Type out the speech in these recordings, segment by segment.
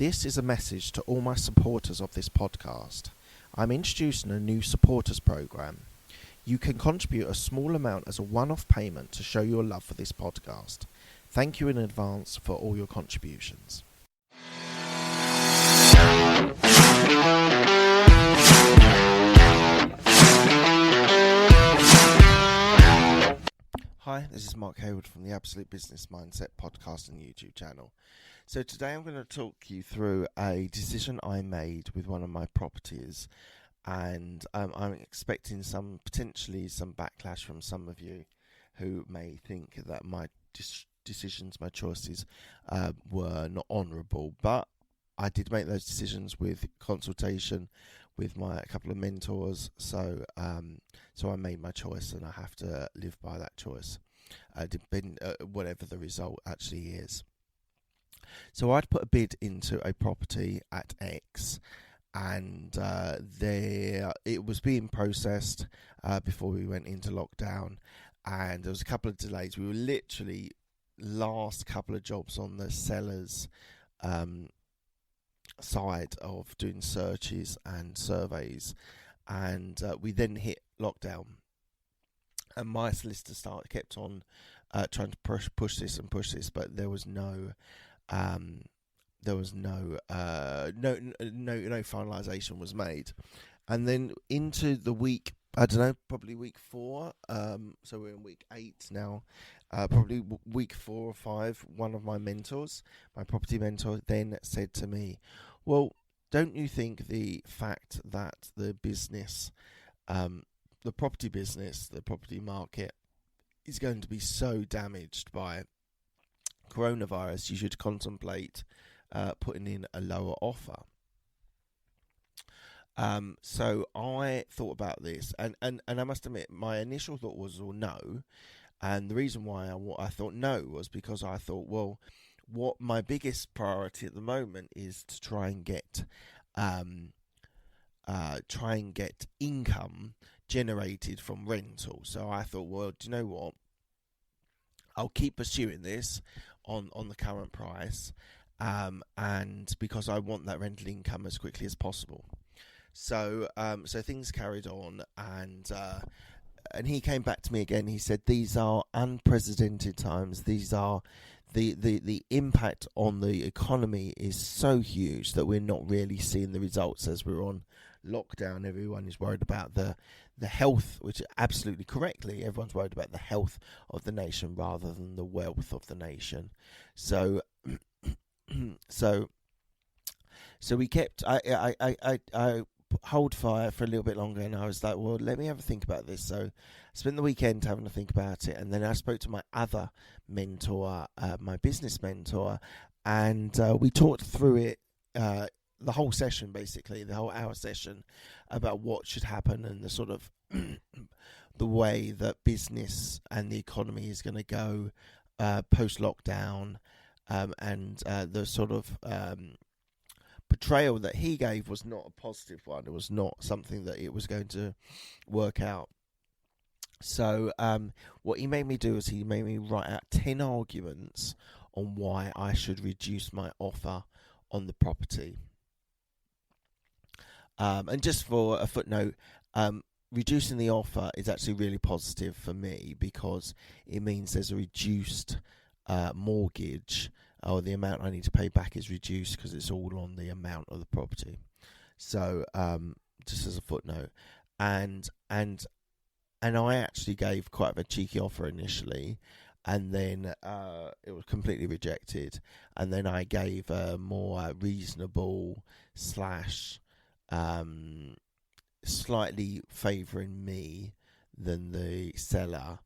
This is a message to all my supporters of this podcast. I'm introducing a new supporters program. You can contribute a small amount as a one-off payment to show your love for this podcast. Thank you in advance for all your contributions. Hi, this is Mark Hayward from the Absolute Business Mindset podcast and YouTube channel. So today I'm going to talk you through a decision I made with one of my properties, and I'm expecting potentially some backlash from some of you who may think that my decisions, my choices were not honourable, but I did make those decisions with consultation with a couple of mentors, so I made my choice and I have to live by that choice, whatever the result actually is. So I'd put a bid into a property at X, and it was being processed before we went into lockdown, and there was a couple of delays. We were literally last couple of jobs on the seller's side of doing searches and surveys, and we then hit lockdown, and my solicitor kept on trying to push this, but there was no finalisation was made. And then into the week, I don't know, probably week 4, so we're in week 8 now, probably week 4 or 5, one of my mentors, my property mentor, then said to me, well, don't you think the fact that the business, the property business, the property market is going to be so damaged by coronavirus, you should contemplate putting in a lower offer? So I thought about this, and I must admit, my initial thought was, well, no. And the reason why I thought no was because I thought, well, what my biggest priority at the moment is to try and get income generated from rental. So I thought, well, do you know what? I'll keep pursuing this on the current price, and because I want that rental income as quickly as possible. So things carried on, and he came back to me again. He said, these are unprecedented times. These are the impact on the economy is so huge that we're not really seeing the results as we're on lockdown. Everyone is worried about the health, which absolutely correctly, everyone's worried about the health of the nation rather than the wealth of the nation. So we kept, I hold fire for a little bit longer, and I was like, well, let me have a think about this. So I spent the weekend having to think about it, and then I spoke to my other mentor, my business mentor, and we talked through it, the whole session, basically, the whole hour session, about what should happen and the sort of the way that business and the economy is going to go post-lockdown, and the sort of portrayal that he gave was not a positive one. It was not something that it was going to work out. So what he made me do is he made me write out 10 arguments on why I should reduce my offer on the property. And just for a footnote, reducing the offer is actually really positive for me because it means there's a reduced mortgage, or the amount I need to pay back is reduced because it's all on the amount of the property. So just as a footnote, and I actually gave quite a cheeky offer initially, and then it was completely rejected, and then I gave a more reasonable / slightly favouring me than the seller,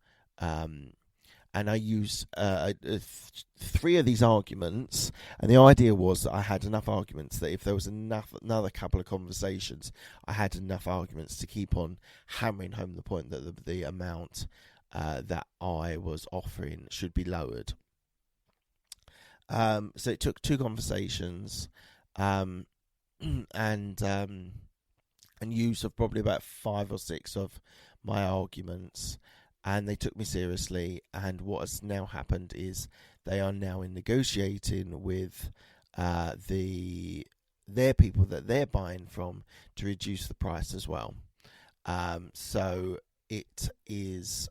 and I used 3 of these arguments, and the idea was that I had enough arguments that if there was another couple of conversations, I had enough arguments to keep on hammering home the point that the amount that I was offering should be lowered. So it took 2 conversations, and use of probably about 5 or 6 of my arguments, and they took me seriously. And what has now happened is they are now in negotiating with their people that they're buying from to reduce the price as well. So it is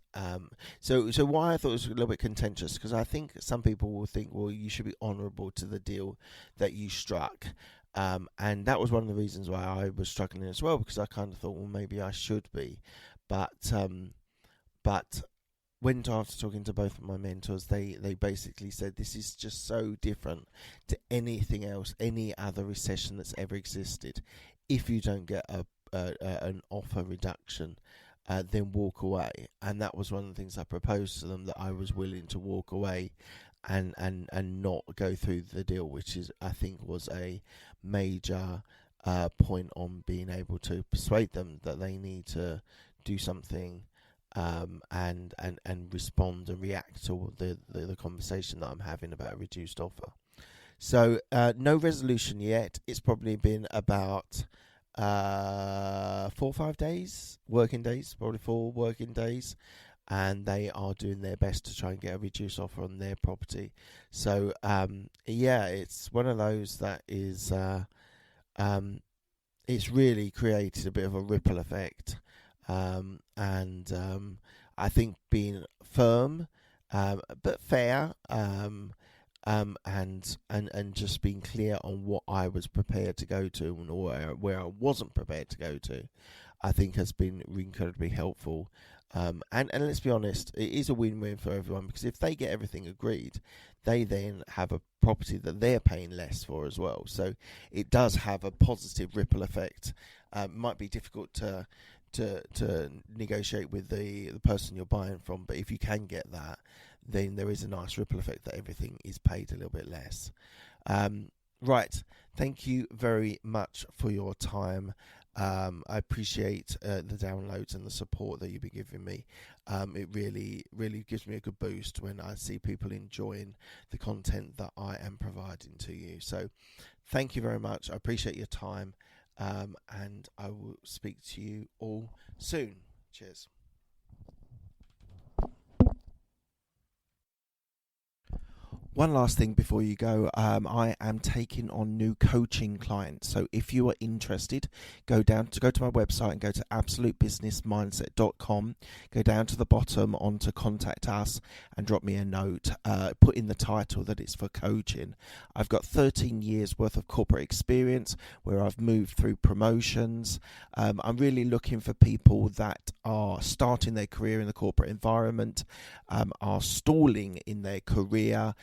so why I thought it was a little bit contentious, because I think some people will think, well, you should be honourable to the deal that you struck, and that was one of the reasons why I was struggling as well, because I kind of thought, well, maybe I should be, but when after talking to both of my mentors, they basically said this is just so different to anything else, any other recession that's ever existed. If you don't get an offer reduction, then walk away. And that was one of the things I proposed to them, that I was willing to walk away and not go through the deal, which is, I think, was a major point on being able to persuade them that they need to do something and respond and react to the conversation that I'm having about a reduced offer. So no resolution yet. It's probably been about 4 or 5 days, working days, probably 4 working days, and they are doing their best to try and get a reduced offer on their property. So yeah, it's one of those that is it's really created a bit of a ripple effect, and I think being firm but fair, and just being clear on what I was prepared to go to and where I wasn't prepared to go to, I think has been incredibly helpful. And let's be honest, it is a win-win for everyone, because if they get everything agreed, they then have a property that they're paying less for as well. So it does have a positive ripple effect. It might be difficult to negotiate with the person you're buying from, but if you can get that, then there is a nice ripple effect that everything is paid a little bit less. Right, thank you very much for your time. I appreciate the downloads and the support that you've been giving me. It really gives me a good boost when I see people enjoying the content that I am providing to you. So thank you very much. I appreciate your time, and I will speak to you all soon. Cheers. One last thing before you go, I am taking on new coaching clients. So if you are interested, go to my website and go to absolutebusinessmindset.com. Go down to the bottom onto contact us and drop me a note. Put in the title that it's for coaching. I've got 13 years worth of corporate experience where I've moved through promotions. I'm really looking for people that are starting their career in the corporate environment, are stalling in their career,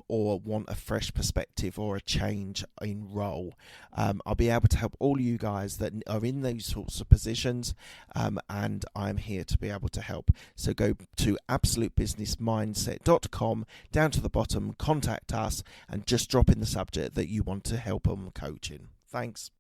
or want a fresh perspective or a change in role. I'll be able to help all you guys that are in these sorts of positions, and I'm here to be able to help. So go to absolutebusinessmindset.com, down to the bottom, contact us, and just drop in the subject that you want to help on coaching. Thanks.